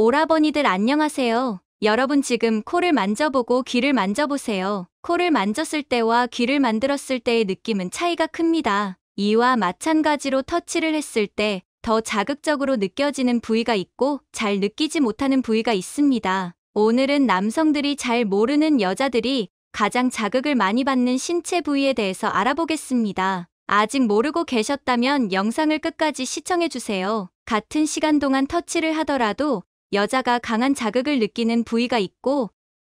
오라버니들 안녕하세요. 여러분 지금 코를 만져보고 귀를 만져보세요. 코를 만졌을 때와 귀를 만들었을 때의 느낌은 차이가 큽니다. 이와 마찬가지로 터치를 했을 때 더 자극적으로 느껴지는 부위가 있고 잘 느끼지 못하는 부위가 있습니다. 오늘은 남성들이 잘 모르는 여자들이 가장 자극을 많이 받는 신체 부위에 대해서 알아보겠습니다. 아직 모르고 계셨다면 영상을 끝까지 시청해주세요. 같은 시간 동안 터치를 하더라도 여자가 강한 자극을 느끼는 부위가 있고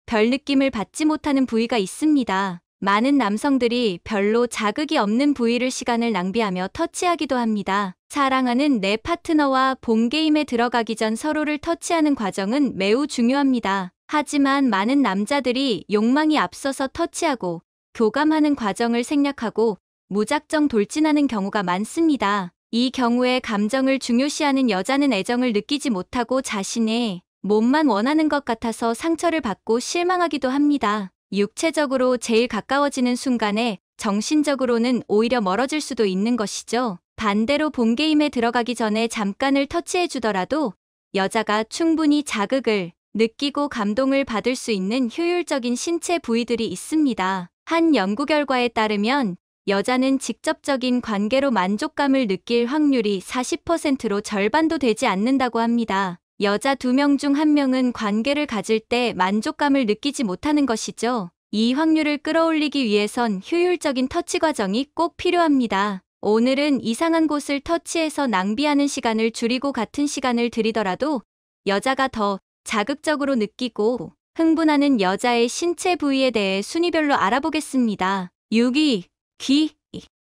별 느낌을 받지 못하는 부위가 있습니다. 많은 남성들이 별로 자극이 없는 부위를 시간을 낭비하며 터치하기도 합니다. 사랑하는 내 파트너와 본게임에 들어가기 전 서로를 터치하는 과정은 매우 중요합니다. 하지만 많은 남자들이 욕망이 앞서서 터치하고 교감하는 과정을 생략하고 무작정 돌진하는 경우가 많습니다. 이 경우에 감정을 중요시하는 여자는 애정을 느끼지 못하고 자신의 몸만 원하는 것 같아서 상처를 받고 실망하기도 합니다. 육체적으로 제일 가까워지는 순간에 정신적으로는 오히려 멀어질 수도 있는 것이죠. 반대로 본게임에 들어가기 전에 잠깐을 터치해주더라도 여자가 충분히 자극을 느끼고 감동을 받을 수 있는 효율적인 신체 부위들이 있습니다. 한 연구 결과에 따르면 여자는 직접적인 관계로 만족감을 느낄 확률이 40%로 절반도 되지 않는다고 합니다. 여자 2명 중 1명은 관계를 가질 때 만족감을 느끼지 못하는 것이죠. 이 확률을 끌어올리기 위해선 효율적인 터치 과정이 꼭 필요합니다. 오늘은 이상한 곳을 터치해서 낭비하는 시간을 줄이고 같은 시간을 들이더라도 여자가 더 자극적으로 느끼고 흥분하는 여자의 신체 부위에 대해 순위별로 알아보겠습니다. 6위,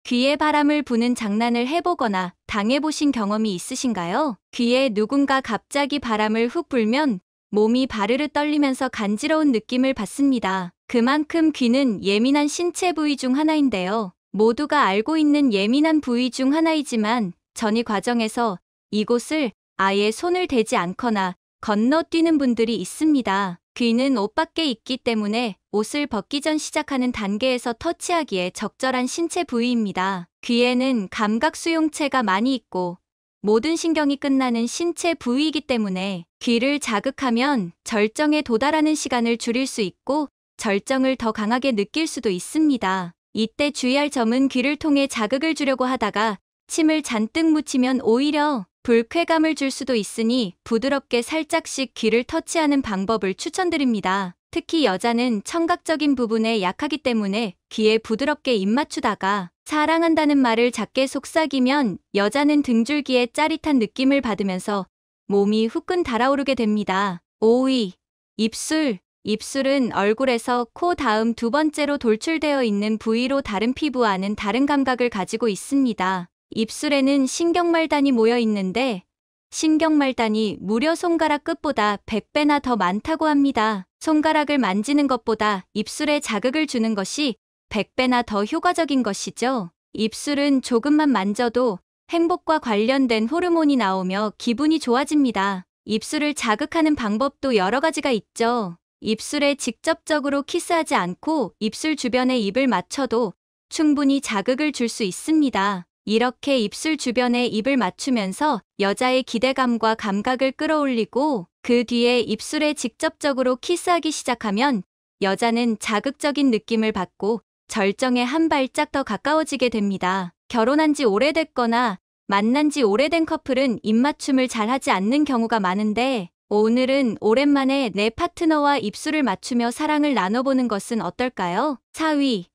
귀에 바람을 부는 장난을 해보거나 당해보신 경험이 있으신가요? 귀에 누군가 갑자기 바람을 훅 불면 몸이 바르르 떨리면서 간지러운 느낌을 받습니다. 그만큼 귀는 예민한 신체 부위 중 하나인데요. 모두가 알고 있는 예민한 부위 중 하나이지만 전이 과정에서 이곳을 아예 손을 대지 않거나 건너뛰는 분들이 있습니다. 귀는 옷 밖에 있기 때문에 옷을 벗기 전 시작하는 단계에서 터치하기에 적절한 신체 부위입니다. 귀에는 감각 수용체가 많이 있고 모든 신경이 끝나는 신체 부위이기 때문에 귀를 자극하면 절정에 도달하는 시간을 줄일 수 있고 절정을 더 강하게 느낄 수도 있습니다. 이때 주의할 점은 귀를 통해 자극을 주려고 하다가 침을 잔뜩 묻히면 오히려 불쾌감을 줄 수도 있으니 부드럽게 살짝씩 귀를 터치하는 방법을 추천드립니다. 특히 여자는 청각적인 부분에 약하기 때문에 귀에 부드럽게 입 맞추다가 사랑한다는 말을 작게 속삭이면 여자는 등줄기에 짜릿한 느낌을 받으면서 몸이 후끈 달아오르게 됩니다. 5위, 입술. 입술은 얼굴에서 코 다음 2번째로 돌출되어 있는 부위로 다른 피부와는 다른 감각을 가지고 있습니다. 입술에는 신경말단이 모여 있는데 신경말단이 무려 손가락 끝보다 100배나 더 많다고 합니다. 손가락을 만지는 것보다 입술에 자극을 주는 것이 100배나 더 효과적인 것이죠. 입술은 조금만 만져도 행복과 관련된 호르몬이 나오며 기분이 좋아집니다. 입술을 자극하는 방법도 여러 가지가 있죠. 입술에 직접적으로 키스하지 않고 입술 주변에 입을 맞춰도 충분히 자극을 줄 수 있습니다. 이렇게 입술 주변에 입을 맞추면서 여자의 기대감과 감각을 끌어올리고 그 뒤에 입술에 직접적으로 키스하기 시작하면 여자는 자극적인 느낌을 받고 절정에 한 발짝 더 가까워지게 됩니다. 결혼한 지 오래됐거나 만난 지 오래된 커플은 입맞춤을 잘하지 않는 경우가 많은데 오늘은 오랜만에 내 파트너와 입술을 맞추며 사랑을 나눠보는 것은 어떨까요? 4위,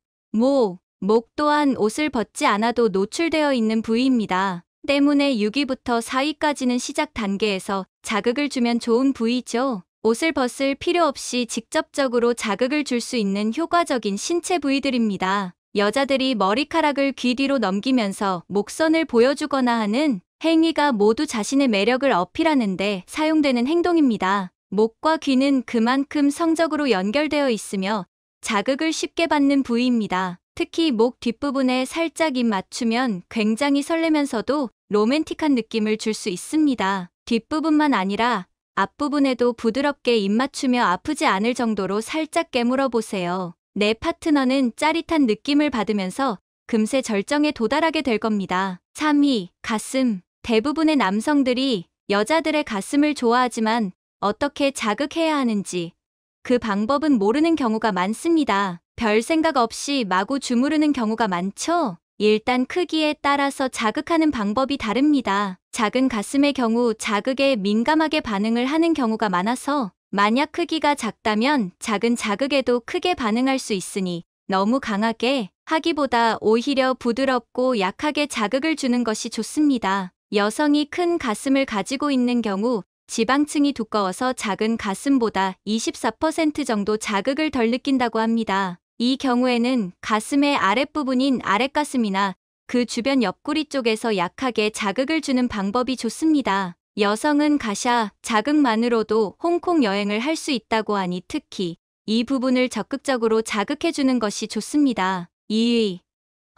목 또한 옷을 벗지 않아도 노출되어 있는 부위입니다. 때문에 6위부터 4위까지는 시작 단계에서 자극을 주면 좋은 부위죠. 옷을 벗을 필요 없이 직접적으로 자극을 줄 수 있는 효과적인 신체 부위들입니다. 여자들이 머리카락을 귀 뒤로 넘기면서 목선을 보여주거나 하는 행위가 모두 자신의 매력을 어필하는데 사용되는 행동입니다. 목과 귀는 그만큼 성적으로 연결되어 있으며 자극을 쉽게 받는 부위입니다. 특히 목 뒷부분에 살짝 입 맞추면 굉장히 설레면서도 로맨틱한 느낌을 줄 수 있습니다. 뒷부분만 아니라 앞부분에도 부드럽게 입 맞추며 아프지 않을 정도로 살짝 깨물어 보세요. 내 파트너는 짜릿한 느낌을 받으면서 금세 절정에 도달하게 될 겁니다. 3위, 가슴. 대부분의 남성들이 여자들의 가슴을 좋아하지만 어떻게 자극해야 하는지 그 방법은 모르는 경우가 많습니다. 별 생각 없이 마구 주무르는 경우가 많죠? 일단 크기에 따라서 자극하는 방법이 다릅니다. 작은 가슴의 경우 자극에 민감하게 반응을 하는 경우가 많아서 만약 크기가 작다면 작은 자극에도 크게 반응할 수 있으니 너무 강하게 하기보다 오히려 부드럽고 약하게 자극을 주는 것이 좋습니다. 여성이 큰 가슴을 가지고 있는 경우 지방층이 두꺼워서 작은 가슴보다 24% 정도 자극을 덜 느낀다고 합니다. 이 경우에는 가슴의 아랫부분인 아랫가슴이나 그 주변 옆구리 쪽에서 약하게 자극을 주는 방법이 좋습니다. 여성은 가샤 자극만으로도 홍콩 여행을 할 수 있다고 하니 특히 이 부분을 적극적으로 자극해주는 것이 좋습니다. 2위.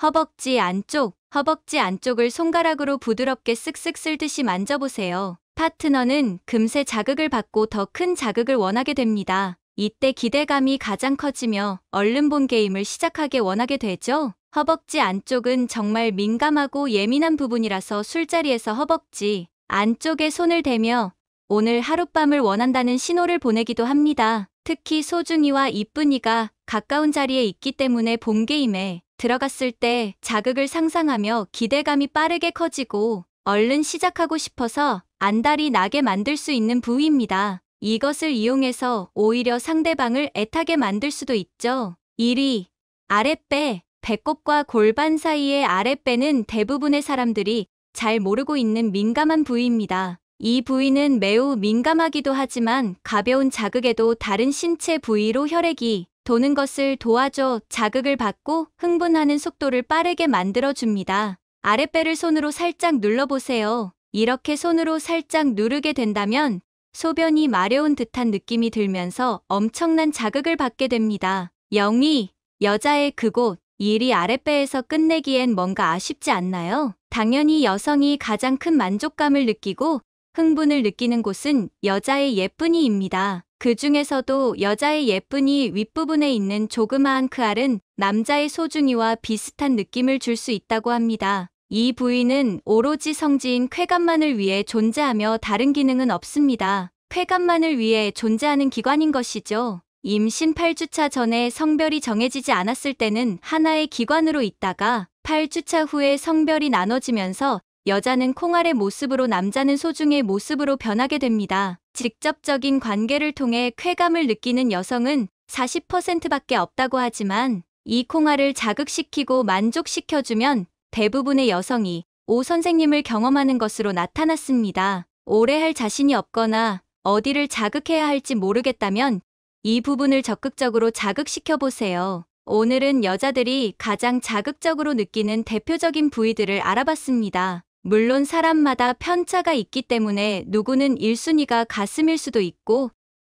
허벅지 안쪽. 허벅지 안쪽을 손가락으로 부드럽게 쓱쓱 쓸듯이 만져보세요. 파트너는 금세 자극을 받고 더 큰 자극을 원하게 됩니다. 이때 기대감이 가장 커지며 얼른 본 게임을 시작하게 원하게 되죠. 허벅지 안쪽은 정말 민감하고 예민한 부분이라서 술자리에서 허벅지 안쪽에 손을 대며 오늘 하룻밤을 원한다는 신호를 보내기도 합니다. 특히 소중이와 이쁜이가 가까운 자리에 있기 때문에 본 게임에 들어갔을 때 자극을 상상하며 기대감이 빠르게 커지고 얼른 시작하고 싶어서 안달이 나게 만들 수 있는 부위입니다. 이것을 이용해서 오히려 상대방을 애타게 만들 수도 있죠. 1위. 아랫배. 배꼽과 골반 사이의 아랫배는 대부분의 사람들이 잘 모르고 있는 민감한 부위입니다. 이 부위는 매우 민감하기도 하지만 가벼운 자극에도 다른 신체 부위로 혈액이 도는 것을 도와줘 자극을 받고 흥분하는 속도를 빠르게 만들어줍니다. 아랫배를 손으로 살짝 눌러보세요. 이렇게 손으로 살짝 누르게 된다면 소변이 마려운 듯한 느낌이 들면서 엄청난 자극을 받게 됩니다. 0위. 여자의 그곳. 1위 아랫배에서 끝내기엔 뭔가 아쉽지 않나요? 당연히 여성이 가장 큰 만족감을 느끼고 흥분을 느끼는 곳은 여자의 예쁜이입니다. 그 중에서도 여자의 예쁜이 윗부분에 있는 조그마한 그 알은 남자의 소중이와 비슷한 느낌을 줄 수 있다고 합니다. 이 부위는 오로지 성지인 쾌감만을 위해 존재하며 다른 기능은 없습니다. 쾌감만을 위해 존재하는 기관인 것이죠. 임신 8주차 전에 성별이 정해지지 않았을 때는 하나의 기관으로 있다가 8주차 후에 성별이 나눠지면서 여자는 콩알의 모습으로 남자는 소중의 모습으로 변하게 됩니다. 직접적인 관계를 통해 쾌감을 느끼는 여성은 40%밖에 없다고 하지만 이 콩알을 자극시키고 만족시켜주면 대부분의 여성이 오 선생님을 경험하는 것으로 나타났습니다. 오래 할 자신이 없거나 어디를 자극해야 할지 모르겠다면 이 부분을 적극적으로 자극시켜보세요. 오늘은 여자들이 가장 자극적으로 느끼는 대표적인 부위들을 알아봤습니다. 물론 사람마다 편차가 있기 때문에 누구는 1순위가 가슴일 수도 있고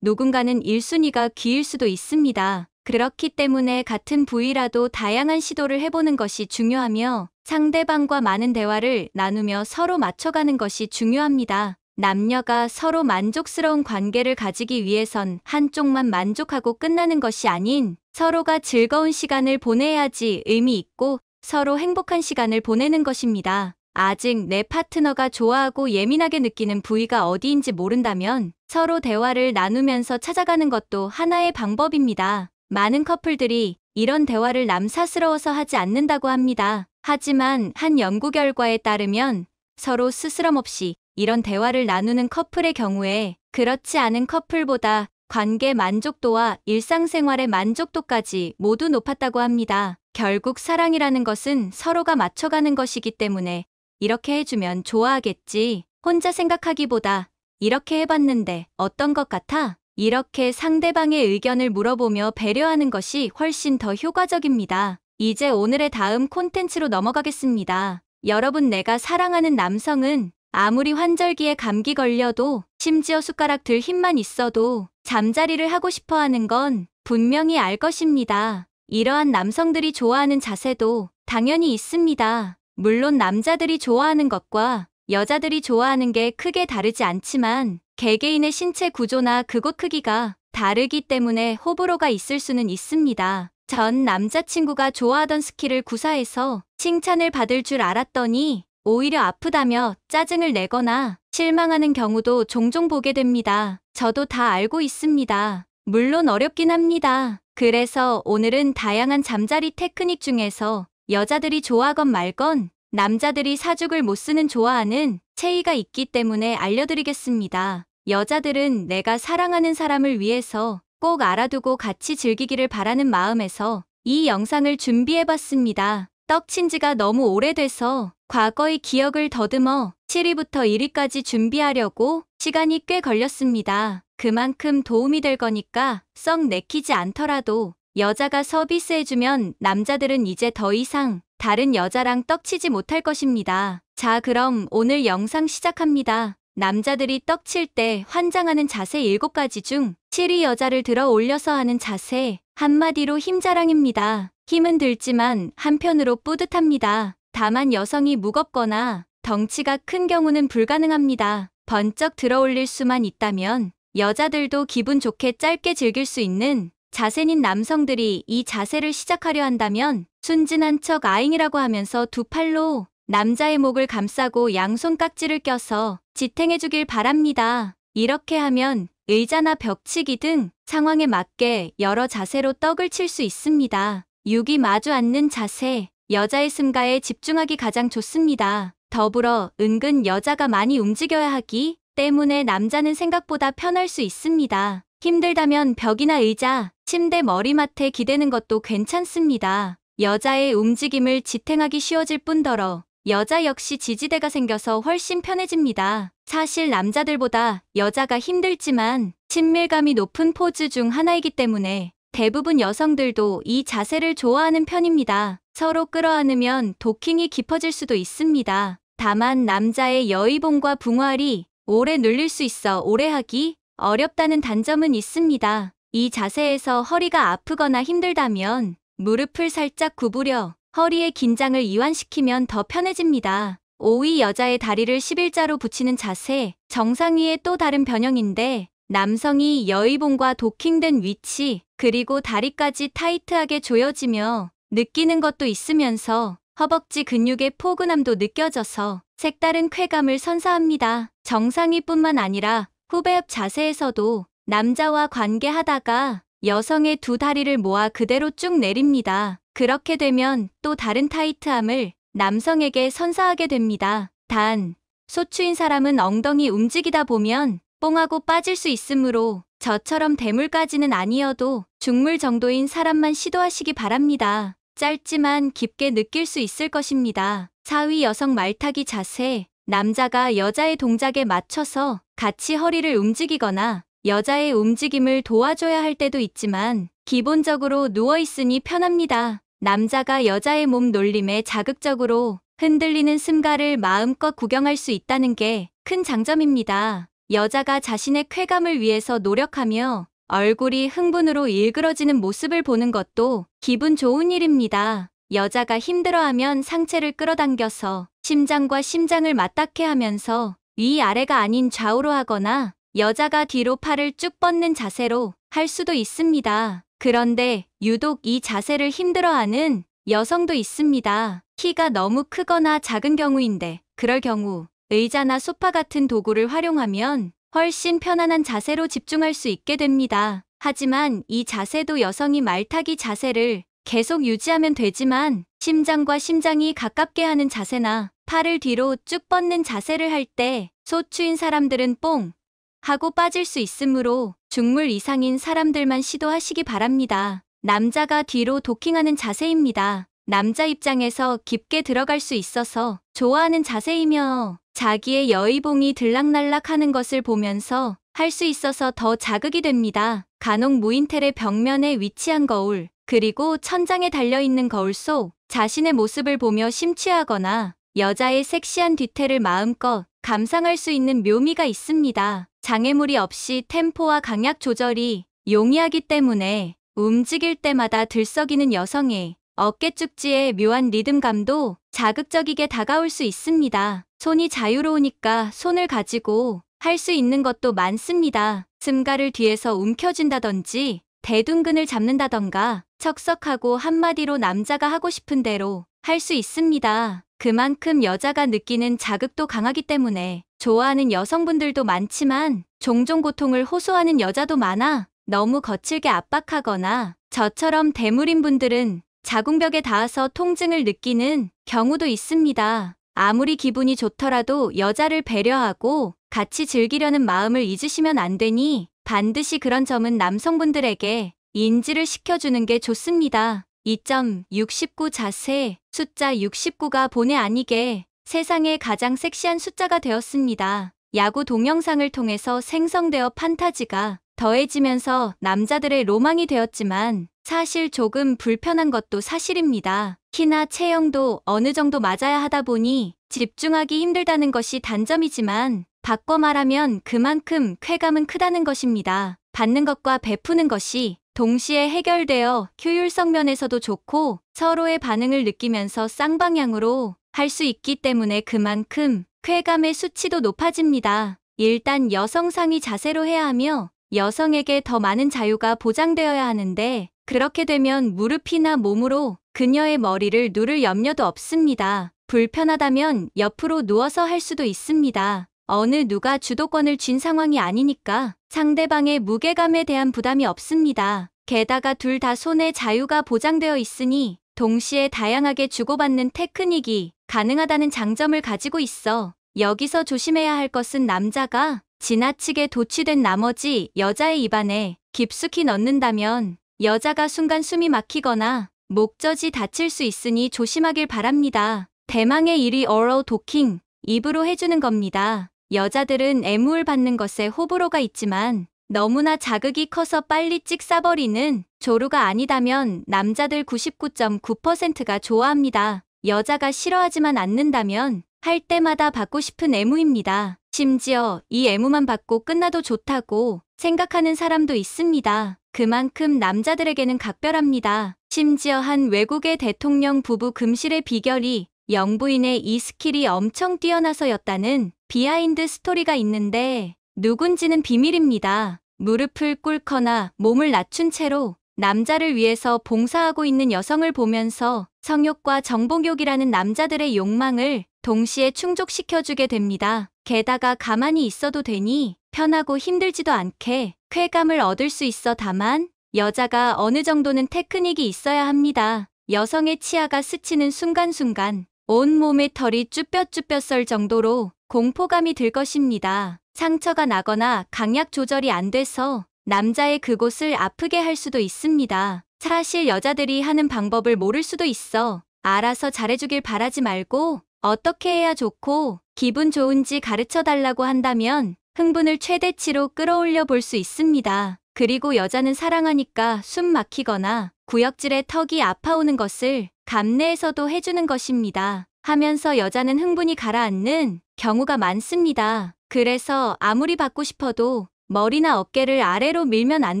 누군가는 1순위가 귀일 수도 있습니다. 그렇기 때문에 같은 부위라도 다양한 시도를 해보는 것이 중요하며 상대방과 많은 대화를 나누며 서로 맞춰가는 것이 중요합니다. 남녀가 서로 만족스러운 관계를 가지기 위해선 한쪽만 만족하고 끝나는 것이 아닌 서로가 즐거운 시간을 보내야지 의미 있고 서로 행복한 시간을 보내는 것입니다. 아직 내 파트너가 좋아하고 예민하게 느끼는 부위가 어디인지 모른다면 서로 대화를 나누면서 찾아가는 것도 하나의 방법입니다. 많은 커플들이 이런 대화를 남사스러워서 하지 않는다고 합니다. 하지만 한 연구 결과에 따르면 서로 스스럼 없이 이런 대화를 나누는 커플의 경우에 그렇지 않은 커플보다 관계 만족도와 일상생활의 만족도까지 모두 높았다고 합니다. 결국 사랑이라는 것은 서로가 맞춰가는 것이기 때문에 이렇게 해주면 좋아하겠지. 혼자 생각하기보다 이렇게 해봤는데 어떤 것 같아? 이렇게 상대방의 의견을 물어보며 배려하는 것이 훨씬 더 효과적입니다. 이제 오늘의 다음 콘텐츠로 넘어가겠습니다. 여러분, 내가 사랑하는 남성은 아무리 환절기에 감기 걸려도 심지어 숟가락 들 힘만 있어도 잠자리를 하고 싶어 하는 건 분명히 알 것입니다. 이러한 남성들이 좋아하는 자세도 당연히 있습니다. 물론 남자들이 좋아하는 것과 여자들이 좋아하는 게 크게 다르지 않지만 개개인의 신체 구조나 그곳 크기가 다르기 때문에 호불호가 있을 수는 있습니다. 전 남자친구가 좋아하던 스키를 구사해서 칭찬을 받을 줄 알았더니 오히려 아프다며 짜증을 내거나 실망하는 경우도 종종 보게 됩니다. 저도 다 알고 있습니다. 물론 어렵긴 합니다. 그래서 오늘은 다양한 잠자리 테크닉 중에서 여자들이 좋아하건 말건 남자들이 사죽을 못 쓰는 좋아하는 체이가 있기 때문에 알려드리겠습니다. 여자들은 내가 사랑하는 사람을 위해서 꼭 알아두고 같이 즐기기를 바라는 마음에서 이 영상을 준비해봤습니다. 떡친 지가 너무 오래돼서 과거의 기억을 더듬어 7위부터 1위까지 준비하려고 시간이 꽤 걸렸습니다. 그만큼 도움이 될 거니까 썩 내키지 않더라도 여자가 서비스해주면 남자들은 이제 더 이상 다른 여자랑 떡치지 못할 것입니다. 자, 그럼 오늘 영상 시작합니다. 남자들이 떡칠 때 환장하는 자세 7가지 중 7위 여자를 들어 올려서 하는 자세, 한마디로 힘자랑입니다. 힘은 들지만 한편으로 뿌듯합니다. 다만 여성이 무겁거나 덩치가 큰 경우는 불가능합니다. 번쩍 들어 올릴 수만 있다면 여자들도 기분 좋게 짧게 즐길 수 있는 자세인 남성들이 이 자세를 시작하려 한다면 순진한 척 아잉이라고 하면서 두 팔로 남자의 목을 감싸고 양손 깍지를 껴서 지탱해주길 바랍니다. 이렇게 하면 의자나 벽치기 등 상황에 맞게 여러 자세로 떡을 칠 수 있습니다. 6위 마주 앉는 자세, 여자의 승가에 집중하기 가장 좋습니다. 더불어 은근 여자가 많이 움직여야 하기 때문에 남자는 생각보다 편할 수 있습니다. 힘들다면 벽이나 의자, 침대 머리맡에 기대는 것도 괜찮습니다. 여자의 움직임을 지탱하기 쉬워질 뿐더러 여자 역시 지지대가 생겨서 훨씬 편해집니다. 사실 남자들보다 여자가 힘들지만 친밀감이 높은 포즈 중 하나이기 때문에 대부분 여성들도 이 자세를 좋아하는 편입니다. 서로 끌어안으면 도킹이 깊어질 수도 있습니다. 다만 남자의 여의봉과 붕어알이 오래 눌릴 수 있어 오래 하기 어렵다는 단점은 있습니다. 이 자세에서 허리가 아프거나 힘들다면 무릎을 살짝 구부려 허리의 긴장을 이완시키면 더 편해집니다. 5위 여자의 다리를 11자로 붙이는 자세, 정상위의 또 다른 변형인데 남성이 여의봉과 도킹된 위치, 그리고 다리까지 타이트하게 조여지며 느끼는 것도 있으면서 허벅지 근육의 포근함도 느껴져서 색다른 쾌감을 선사합니다. 정상위뿐만 아니라 후배업 자세에서도 남자와 관계하다가 여성의 두 다리를 모아 그대로 쭉 내립니다. 그렇게 되면 또 다른 타이트함을 남성에게 선사하게 됩니다. 단, 소추인 사람은 엉덩이 움직이다 보면 뽕하고 빠질 수 있으므로 저처럼 대물까지는 아니어도 중물 정도인 사람만 시도하시기 바랍니다. 짧지만 깊게 느낄 수 있을 것입니다. 4위 여성 말타기 자세, 남자가 여자의 동작에 맞춰서 같이 허리를 움직이거나 여자의 움직임을 도와줘야 할 때도 있지만 기본적으로 누워있으니 편합니다. 남자가 여자의 몸 놀림에 자극적으로 흔들리는 승가를 마음껏 구경할 수 있다는 게 큰 장점입니다. 여자가 자신의 쾌감을 위해서 노력하며 얼굴이 흥분으로 일그러지는 모습을 보는 것도 기분 좋은 일입니다. 여자가 힘들어하면 상체를 끌어당겨서 심장과 심장을 맞닿게 하면서 위아래가 아닌 좌우로 하거나 여자가 뒤로 팔을 쭉 뻗는 자세로 할 수도 있습니다. 그런데 유독 이 자세를 힘들어하는 여성도 있습니다. 키가 너무 크거나 작은 경우인데 그럴 경우 의자나 소파 같은 도구를 활용하면 훨씬 편안한 자세로 집중할 수 있게 됩니다. 하지만 이 자세도 여성이 말타기 자세를 계속 유지하면 되지만 심장과 심장이 가깝게 하는 자세나 팔을 뒤로 쭉 뻗는 자세를 할 때 소추인 사람들은 뽕 하고 빠질 수 있으므로 중물 이상인 사람들만 시도하시기 바랍니다. 남자가 뒤로 도킹하는 자세입니다. 남자 입장에서 깊게 들어갈 수 있어서 좋아하는 자세이며 자기의 여의봉이 들락날락 하는 것을 보면서 할 수 있어서 더 자극이 됩니다. 간혹 무인텔의 벽면에 위치한 거울, 그리고 천장에 달려있는 거울 속 자신의 모습을 보며 심취하거나 여자의 섹시한 뒤태를 마음껏 감상할 수 있는 묘미가 있습니다. 장애물이 없이 템포와 강약 조절이 용이하기 때문에 움직일 때마다 들썩이는 여성의 어깨 축지의 묘한 리듬감도 자극적이게 다가올 수 있습니다. 손이 자유로우니까 손을 가지고 할 수 있는 것도 많습니다. 승가를 뒤에서 움켜쥔다든지 대둔근을 잡는다던가 척석하고 한마디로 남자가 하고 싶은 대로 할 수 있습니다. 그만큼 여자가 느끼는 자극도 강하기 때문에 좋아하는 여성분들도 많지만 종종 고통을 호소하는 여자도 많아 너무 거칠게 압박하거나 저처럼 대물인 분들은 자궁벽에 닿아서 통증을 느끼는 경우도 있습니다. 아무리 기분이 좋더라도 여자를 배려하고 같이 즐기려는 마음을 잊으시면 안 되니 반드시 그런 점은 남성분들에게 인지를 시켜주는 게 좋습니다. 2.69 자세, 숫자 69가 본의 아니게 세상의 가장 섹시한 숫자가 되었습니다. 야구 동영상을 통해서 생성되어 판타지가 더해지면서 남자들의 로망이 되었지만 사실 조금 불편한 것도 사실입니다. 키나 체형도 어느 정도 맞아야 하다 보니 집중하기 힘들다는 것이 단점이지만 바꿔 말하면 그만큼 쾌감은 크다는 것입니다. 받는 것과 베푸는 것이 동시에 해결되어 효율성 면에서도 좋고 서로의 반응을 느끼면서 쌍방향으로 할 수 있기 때문에 그만큼 쾌감의 수치도 높아집니다. 일단 여성 상위 자세로 해야 하며 여성에게 더 많은 자유가 보장되어야 하는데 그렇게 되면 무릎이나 몸으로 그녀의 머리를 누를 염려도 없습니다. 불편하다면 옆으로 누워서 할 수도 있습니다. 어느 누가 주도권을 쥔 상황이 아니니까 상대방의 무게감에 대한 부담이 없습니다. 게다가 둘 다 손의 자유가 보장되어 있으니 동시에 다양하게 주고받는 테크닉이 가능하다는 장점을 가지고 있어 여기서 조심해야 할 것은 남자가 지나치게 도취된 나머지 여자의 입안에 깊숙이 넣는다면 여자가 순간 숨이 막히거나 목젖이 다칠 수 있으니 조심하길 바랍니다. 대망의 1위 오럴 도킹, 입으로 해주는 겁니다. 여자들은 애무를 받는 것에 호불호가 있지만 너무나 자극이 커서 빨리 찍 싸버리는 조루가 아니다면 남자들 99.9%가 좋아합니다. 여자가 싫어하지만 않는다면 할 때마다 받고 싶은 애무입니다. 심지어 이 애무만 받고 끝나도 좋다고 생각하는 사람도 있습니다. 그만큼 남자들에게는 각별합니다. 심지어 한 외국의 대통령 부부 금실의 비결이 영부인의 이 스킬이 엄청 뛰어나서였다는 비하인드 스토리가 있는데 누군지는 비밀입니다. 무릎을 꿇거나 몸을 낮춘 채로 남자를 위해서 봉사하고 있는 여성을 보면서 성욕과 정복욕이라는 남자들의 욕망을 동시에 충족시켜주게 됩니다. 게다가 가만히 있어도 되니 편하고 힘들지도 않게 쾌감을 얻을 수 있어. 다만 여자가 어느 정도는 테크닉이 있어야 합니다. 여성의 치아가 스치는 순간순간 온몸의 털이 쭈뼛쭈뼛 썰 정도로 공포감이 들 것입니다. 상처가 나거나 강약 조절이 안 돼서 남자의 그곳을 아프게 할 수도 있습니다. 사실 여자들이 하는 방법을 모를 수도 있어 알아서 잘해주길 바라지 말고 어떻게 해야 좋고 기분 좋은지 가르쳐 달라고 한다면 흥분을 최대치로 끌어올려 볼 수 있습니다. 그리고 여자는 사랑하니까 숨 막히거나 구역질에 턱이 아파오는 것을 감내해서도 해주는 것입니다. 하면서 여자는 흥분이 가라앉는 경우가 많습니다. 그래서 아무리 받고 싶어도 머리나 어깨를 아래로 밀면 안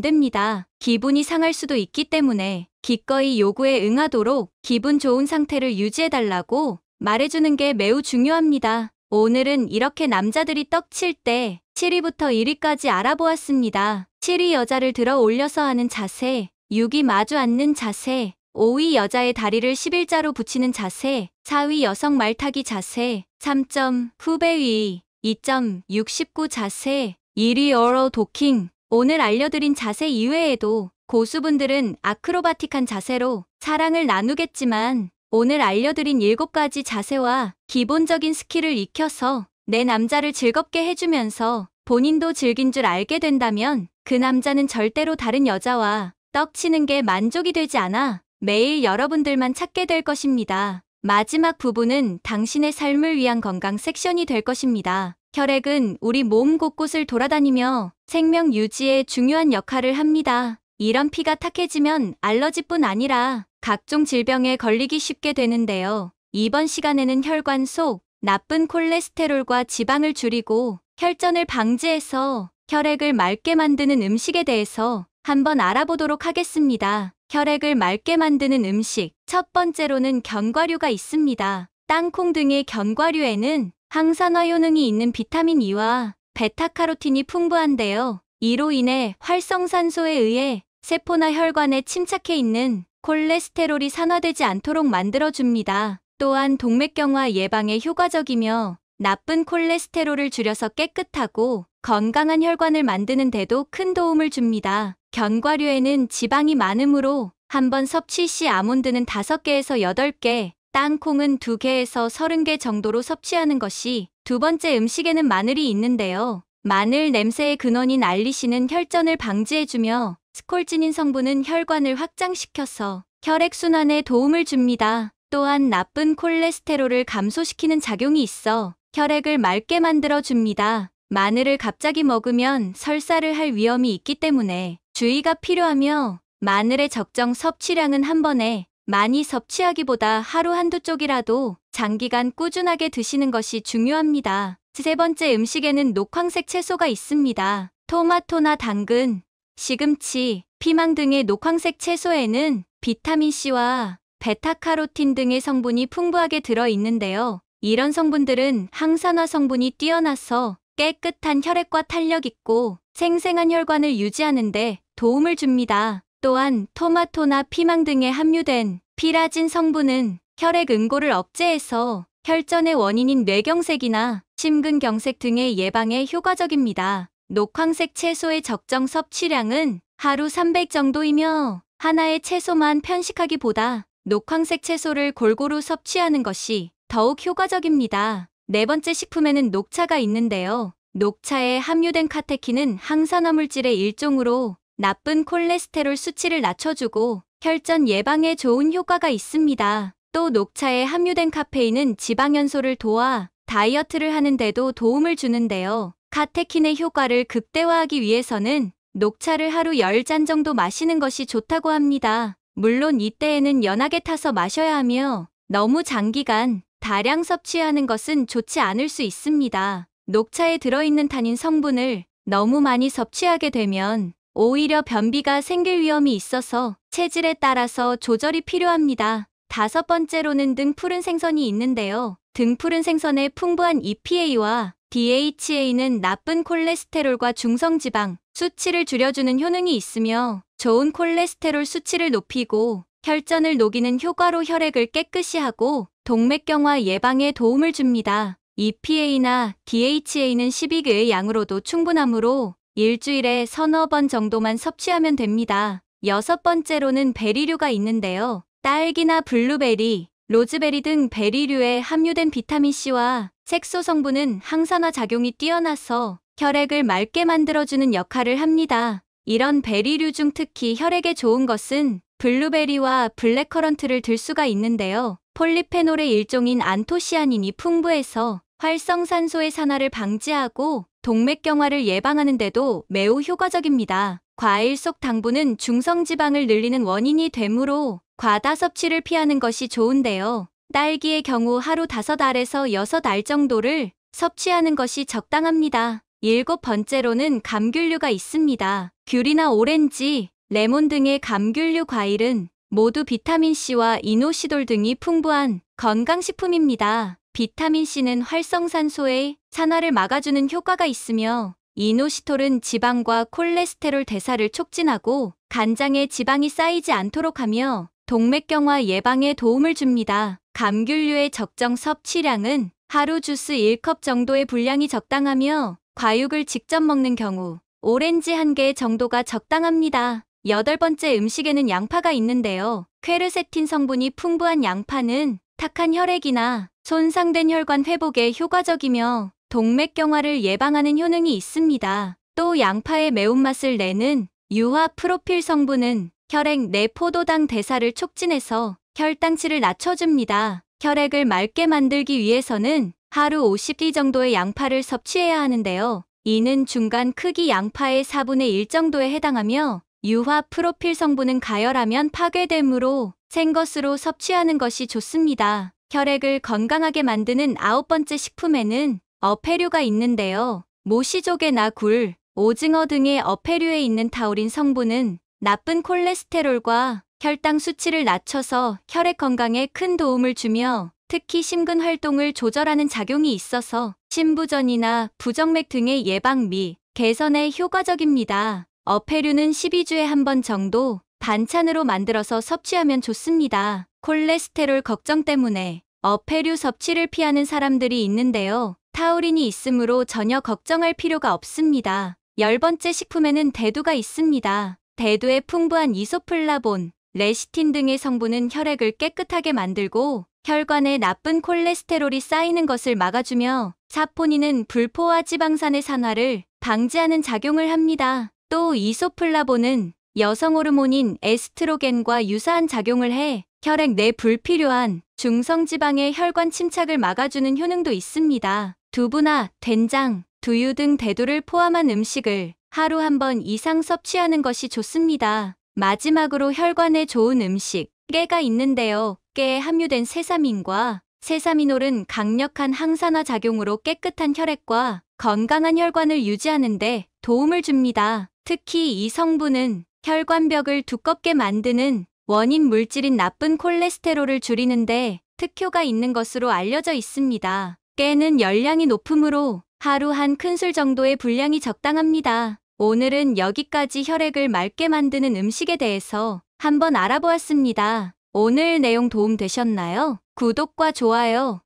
됩니다. 기분이 상할 수도 있기 때문에 기꺼이 요구에 응하도록 기분 좋은 상태를 유지해달라고 말해주는 게 매우 중요합니다. 오늘은 이렇게 남자들이 떡칠 때 7위부터 1위까지 알아보았습니다. 7위 여자를 들어 올려서 하는 자세, 6위 마주 앉는 자세, 5위 여자의 다리를 11자로 붙이는 자세, 4위 여성 말타기 자세, 3점 후배 위, 2.69 자세, 1위 오럴 도킹. 오늘 알려드린 자세 이외에도 고수분들은 아크로바틱한 자세로 사랑을 나누겠지만 오늘 알려드린 7가지 자세와 기본적인 스킬을 익혀서 내 남자를 즐겁게 해주면서 본인도 즐긴 줄 알게 된다면 그 남자는 절대로 다른 여자와 떡치는 게 만족이 되지 않아 매일 여러분들만 찾게 될 것입니다. 마지막 부분은 당신의 삶을 위한 건강 섹션이 될 것입니다. 혈액은 우리 몸 곳곳을 돌아다니며 생명 유지에 중요한 역할을 합니다. 이런 피가 탁해지면 알러지뿐 아니라 각종 질병에 걸리기 쉽게 되는데요. 이번 시간에는 혈관 속 나쁜 콜레스테롤과 지방을 줄이고 혈전을 방지해서 혈액을 맑게 만드는 음식에 대해서 한번 알아보도록 하겠습니다. 혈액을 맑게 만드는 음식, 첫 번째로는 견과류가 있습니다. 땅콩 등의 견과류에는 항산화 효능이 있는 비타민 E와 베타카로틴이 풍부한데요. 이로 인해 활성산소에 의해 세포나 혈관에 침착해 있는 콜레스테롤이 산화되지 않도록 만들어줍니다. 또한 동맥경화 예방에 효과적이며 나쁜 콜레스테롤을 줄여서 깨끗하고 건강한 혈관을 만드는 데도 큰 도움을 줍니다. 견과류에는 지방이 많으므로 한 번 섭취 시 아몬드는 5개에서 8개, 땅콩은 2개에서 30개 정도로 섭취하는 것이 두 번째 음식에는 마늘이 있는데요. 마늘 냄새의 근원인 알리신은 혈전을 방지해주며 스콜지닌 성분은 혈관을 확장시켜서 혈액순환에 도움을 줍니다. 또한 나쁜 콜레스테롤을 감소시키는 작용이 있어 혈액을 맑게 만들어줍니다. 마늘을 갑자기 먹으면 설사를 할 위험이 있기 때문에 주의가 필요하며 마늘의 적정 섭취량은 한 번에 많이 섭취하기보다 하루 한두 쪽이라도 장기간 꾸준하게 드시는 것이 중요합니다. 세 번째 음식에는 녹황색 채소가 있습니다. 토마토나 당근, 시금치, 피망 등의 녹황색 채소에는 비타민C와 베타카로틴 등의 성분이 풍부하게 들어있는데요. 이런 성분들은 항산화 성분이 뛰어나서 깨끗한 혈액과 탄력 있고 생생한 혈관을 유지하는 데 도움을 줍니다. 또한 토마토나 피망 등에 함유된 피라진 성분은 혈액 응고를 억제해서 혈전의 원인인 뇌경색이나 심근경색 등의 예방에 효과적입니다. 녹황색 채소의 적정 섭취량은 하루 300 정도이며 하나의 채소만 편식하기보다 녹황색 채소를 골고루 섭취하는 것이 더욱 효과적입니다. 네 번째 식품에는 녹차가 있는데요. 녹차에 함유된 카테킨은 항산화 물질의 일종으로 나쁜 콜레스테롤 수치를 낮춰주고 혈전 예방에 좋은 효과가 있습니다. 또 녹차에 함유된 카페인은 지방연소를 도와 다이어트를 하는 데도 도움을 주는데요. 카테킨의 효과를 극대화하기 위해서는 녹차를 하루 10잔 정도 마시는 것이 좋다고 합니다. 물론 이때에는 연하게 타서 마셔야 하며 너무 장기간 다량 섭취하는 것은 좋지 않을 수 있습니다. 녹차에 들어있는 타닌 성분을 너무 많이 섭취하게 되면 오히려 변비가 생길 위험이 있어서 체질에 따라서 조절이 필요합니다. 다섯 번째로는 등푸른 생선이 있는데요. 등푸른 생선에 풍부한 EPA와 DHA는 나쁜 콜레스테롤과 중성지방 수치를 줄여주는 효능이 있으며 좋은 콜레스테롤 수치를 높이고 혈전을 녹이는 효과로 혈액을 깨끗이 하고 동맥경화 예방에 도움을 줍니다. EPA나 DHA는 12개의 양으로도 충분하므로 일주일에 서너 번 정도만 섭취하면 됩니다. 여섯 번째로는 베리류가 있는데요. 딸기나 블루베리, 로즈베리 등 베리류에 함유된 비타민C와 색소 성분은 항산화 작용이 뛰어나서 혈액을 맑게 만들어주는 역할을 합니다. 이런 베리류 중 특히 혈액에 좋은 것은 블루베리와 블랙커런트를 들 수가 있는데요. 폴리페놀의 일종인 안토시아닌이 풍부해서 활성산소의 산화를 방지하고 동맥경화를 예방하는 데도 매우 효과적입니다. 과일 속 당분은 중성지방을 늘리는 원인이 되므로 과다 섭취를 피하는 것이 좋은데요. 딸기의 경우 하루 5알에서 6알 정도를 섭취하는 것이 적당합니다. 일곱 번째로는 감귤류가 있습니다. 귤이나 오렌지, 레몬 등의 감귤류 과일은 모두 비타민C와 이노시돌 등이 풍부한 건강식품입니다. 비타민C는 활성산소의 산화를 막아주는 효과가 있으며 이노시톨은 지방과 콜레스테롤 대사를 촉진하고 간장에 지방이 쌓이지 않도록 하며 동맥경화 예방에 도움을 줍니다. 감귤류의 적정 섭취량은 하루 주스 1컵 정도의 분량이 적당하며 과육을 직접 먹는 경우 오렌지 1개 정도가 적당합니다. 여덟 번째 음식에는 양파가 있는데요. 퀘르세틴 성분이 풍부한 양파는 탁한 혈액이나 손상된 혈관 회복에 효과적이며 동맥경화를 예방하는 효능이 있습니다. 또 양파의 매운맛을 내는 유화 프로필 성분은 혈액 내 포도당 대사를 촉진해서 혈당치를 낮춰줍니다. 혈액을 맑게 만들기 위해서는 하루 50개 정도의 양파를 섭취해야 하는데요. 이는 중간 크기 양파의 4분의 1 정도에 해당하며 유화 프로필 성분은 가열하면 파괴되므로 생것으로 섭취하는 것이 좋습니다. 혈액을 건강하게 만드는 아홉 번째 식품에는 어패류가 있는데요. 모시조개나 굴, 오징어 등의 어패류에 있는 타우린 성분은 나쁜 콜레스테롤과 혈당 수치를 낮춰서 혈액 건강에 큰 도움을 주며 특히 심근 활동을 조절하는 작용이 있어서 심부전이나 부정맥 등의 예방 및 개선에 효과적입니다. 어패류는 12주에 한 번 정도 반찬으로 만들어서 섭취하면 좋습니다. 콜레스테롤 걱정 때문에 어패류 섭취를 피하는 사람들이 있는데요. 타우린이 있으므로 전혀 걱정할 필요가 없습니다. 10번째 식품에는 대두가 있습니다. 대두의 풍부한 이소플라본, 레시틴 등의 성분은 혈액을 깨끗하게 만들고 혈관에 나쁜 콜레스테롤이 쌓이는 것을 막아주며 사포닌은 불포화 지방산의 산화를 방지하는 작용을 합니다. 또 이소플라본은 여성 호르몬인 에스트로겐과 유사한 작용을 해 혈액 내 불필요한 중성지방의 혈관 침착을 막아주는 효능도 있습니다. 두부나 된장, 두유 등 대두를 포함한 음식을 하루 한 번 이상 섭취하는 것이 좋습니다. 마지막으로 혈관에 좋은 음식, 깨가 있는데요. 깨에 함유된 세사민과 세사미놀은 강력한 항산화 작용으로 깨끗한 혈액과 건강한 혈관을 유지하는 데 도움을 줍니다. 특히 이 성분은 혈관벽을 두껍게 만드는 원인 물질인 나쁜 콜레스테롤을 줄이는데 특효가 있는 것으로 알려져 있습니다. 깨는 열량이 높으므로 하루 한 큰술 정도의 분량이 적당합니다. 오늘은 여기까지 혈액을 맑게 만드는 음식에 대해서 한번 알아보았습니다. 오늘 내용 도움 되셨나요? 구독과 좋아요